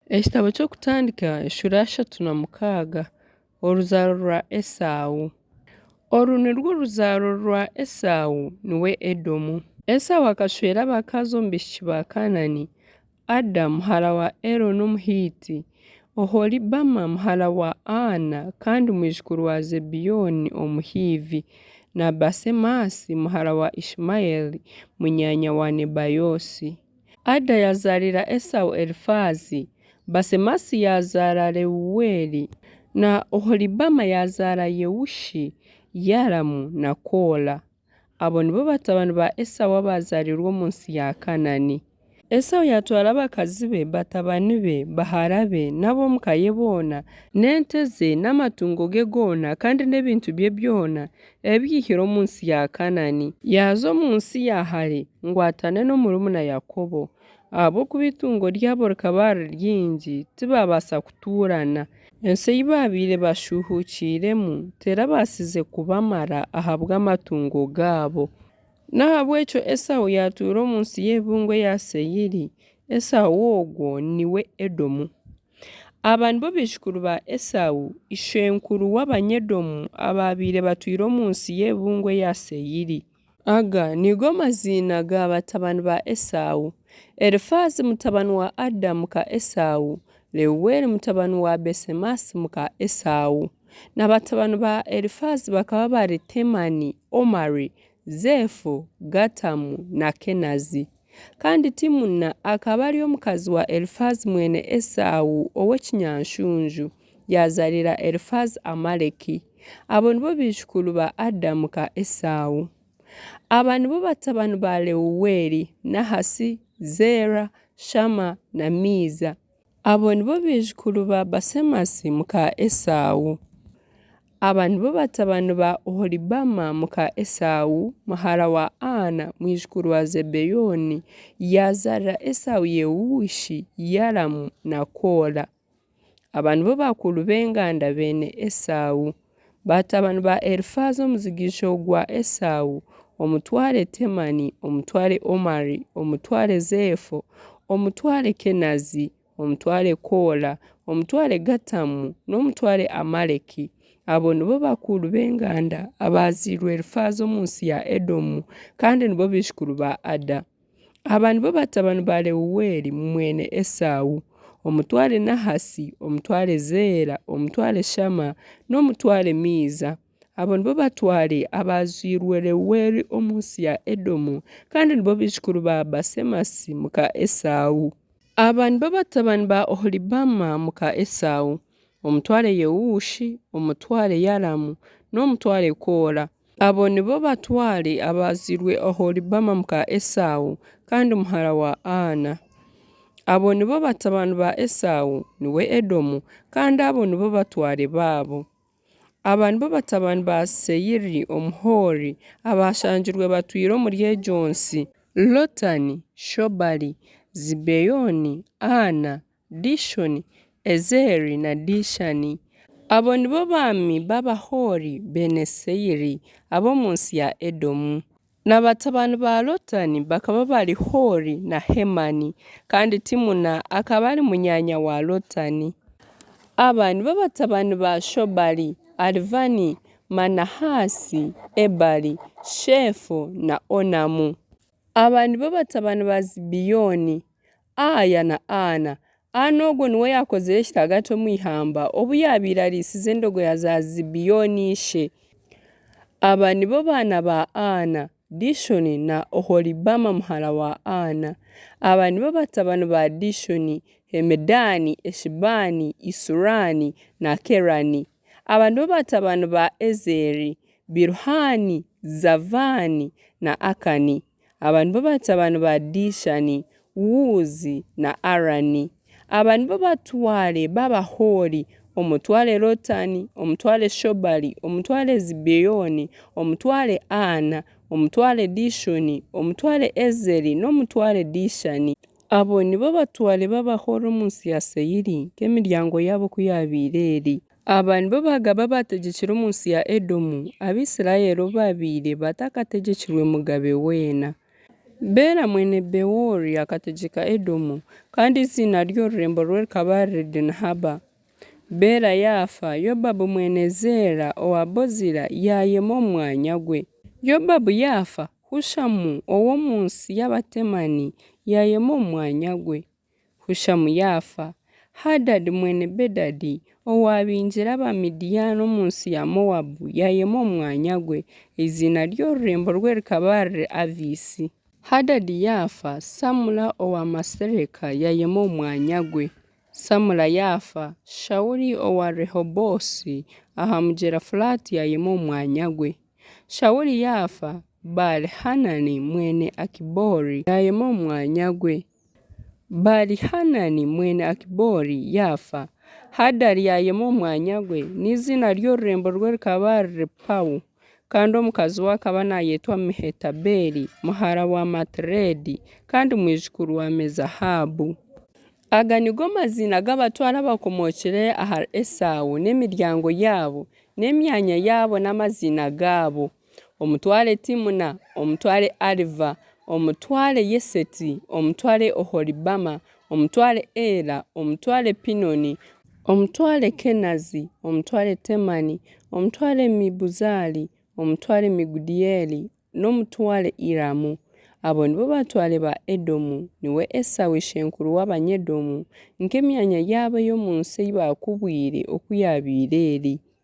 Ekitabo ky'okutandika eshura 36 Oruzaaro rwa Esau. Oru nirwo ruzaaro rwa Esau niwe Edomu. Esau akashwera abakazi omu baishiki ba Kanani: Ada muhara wa Ero n'Omuhiti, Oholibama muhara wa Ana kandi mwijukuru wa Zebiyoni Omuhivi, na Basemasi muhara wa Ishimayeli munyanya wa Nebayosi. Ada yazaalira Esau Elifazi, Basemasi yazaara Reuweli, na Oholibama yazaara Yewushi, Yaramu na Kola. Abo nibo batabani ba Esau abazaarirwe omu nsi ya Kanani. Esau yatwara abakazi be, batabani be, bahara be n'ab'omuka ye boona, n'ente ze n'amatungo ge goona kandi n'ebintu bye byona ebyihire omu nsi ya Kanani. Yaza omu nsi ya hare ngu atane n'omurumuna Yakobo. Ahabw'okuba itungo ryabo rikaba ryingi tibabaasa kutuurana. Ensi ei baabaire bashuuhukiiremu terabaasize kubamara ahabw'amatungo gaabo. N'ahabw'ekyo Esau yatuura omu nsi y'ebungwe ya Seyiri. Esau ogwo niwe Edomu. Aba nibo baishukuru ba Esau, ishwenkuru w'Abanyedomu ababaire batwire omu nsi y'ebungwe ya Seyiri. Aga nigo maziina ga batabani ba Esau: Elifazi mutabani wa Ada muka Esau, Reuweli mutabani wa Basemasi muka Esau. Na batabani ba Elifazi bakaba bari Temani, Omari, Zefo, Gatamu na Kenazi. Kandi Timuna akaba ari omukazi wa Elifazi mwene Esau ow'ekinyanshunju, yazaalira Elifazi Amaleki. Abo nibo baishukuru ba Ada muka Esau. Aba nibo batabani ba Reuweli: Nahasi, Zera, Shama na Miza. Abo nibo baishukuru ba Basemasi muka Esau. Aba nibo batabani ba Oholibama muka Esau, muhara wa Ana mwijukuru wa Zebeyoni, yazaarira Esau Yewushi, Yaramu na Kola. Aba nibo bakuru b'enganda bene Esau. Batabani ba Elifazi omuzigisho gwa Esau: omutware Temani, omutware Omari, omutware Zefo, omutware Kenazi, omutware Kola, omutware Gatamu n'omutware Amaleki. Abo nibo bakuru b'enganda abaazirwe Elifazi omu nsi ya Edomu kandi nibo baishukuru ba Ada. Aba nibo batabani ba Reuweli mwene Esau: omutware Nahasi, omutware Zera, omutware Shama n'omutware Miza. Abo nibo batware abaazirwe Reuweli omu nsi ya Edomu kandi nibo baishukuru ba Basemasi muka Esau. Aba nibo batabani ba Oholibama muka Esau: omutware Yewushi, omutware Yaramu n'omutware Kola. Abo nibo batware abaazirwe Oholibama muka Esau kandi muhara wa Ana. Abo nibo batabani ba Esau niwe Edomu kandi abo nibo batware baabo. Aba nibo batabani ba Seyiri Omuhori abashanjirwe batwire omuri egyo nsi: Lotani, Shobali, Zibeyoni, Ana, Dishoni, Ezeri na Dishani. Abo nibo baami b'Abahori bene Seyiri ab'omu nsi ya Edomu. Na batabani ba Lotani bakaba bari Hori na Hemani, kandi Timuna akaba ari munyanya wa Lotani. Aba nibo batabani ba Shobali: Alivani, Manahasi, Ebali, Shefo na Onamu. Aba nibo batabani ba Zibiyoni: Aya na Ana. Ana ogwo niwe yakozeyo ekitagati omu ihamba obu yabaire ariisize endogoya za Zibiyoni ishe. Aba nibo baana ba Ana: Dishoni na Oholibama muhara wa Ana. Aba nibo batabani ba Dishoni: Hemedani, Eshibani, Isurani na Kerani. Aba nibo batabani ba Ezeri: Biruhani, Zavani na Akani. Aba nibo batabani ba Dishani: Wuzi na Arani. Aba nibo batware b'Abahori: omutware Lotani, omutware Shobali, omutware Zibeyoni, omutware Ana, omutware Dishoni, omutware Ezeri n'omutware Dishani. Abo nibo batware b'Abahori omu nsi ya Seyiri nk'emiryango yabo ku yabaire eri. Aba nibo bagaba bategekire omu nsi ya Edomu. Abisirayeli babaire batakategekirwe mugabe weena. Bera mwene Bewori akategeka Edomu, kandi izina ry'ururembo rwe rikaba Dinhaba. Bera yafa, Yobabu mwene Zera owa Bozira yayemo omwanya gwe. Yobabu yafa, Hushamu owo munsi y'Abatemani yayemo omwanya gwe. Hushamu yafa, Hadadi mwene Bedadi owabingira Abamidiyani munsi ya Mowabu yayemo omwanya gwe. Izina ry'ururembo rwe rikaba Avisi. Hadadi yafa, Samula owa Masereka yayemo omwanya gwe. Samula yafa, Shawuli owa Rehobosi ahamugera Fulati yayemo omwanya gwe. Shawuli yafa, Baali-Hanani mwene Akibori yayemo omwanya gwe. Baali-Hanani mwene Akibori yafa, Hadari yayemo omwanya gwe, n'izina ry'ururembo rwe rikaba Repawu, kandi omukazi we akaba nayetwa Mehetabeli muhara wa Matiredi, kandi mwijukuru wa Mezahabu. Aga nigo mazina g'abatwara bakomokire aha Esawu n'emiryango yabo n'emyanya yabo n'amazina gabo: omutware Timuna, omutware Aliva, omutware Yeseti, omutware Oholibama, omutware Era, omutware Pinoni, omutware Kenazi, omutware Temani, omutware Mibuzali, omutware Migudiyeli n'omutware Iramu. Abo nibo batware ba Edomu, niwe Esawu ishenkuru w'Abanyedomu, nk'emyanya yabo y'omunsi ei bakubwire oku yabiire eri.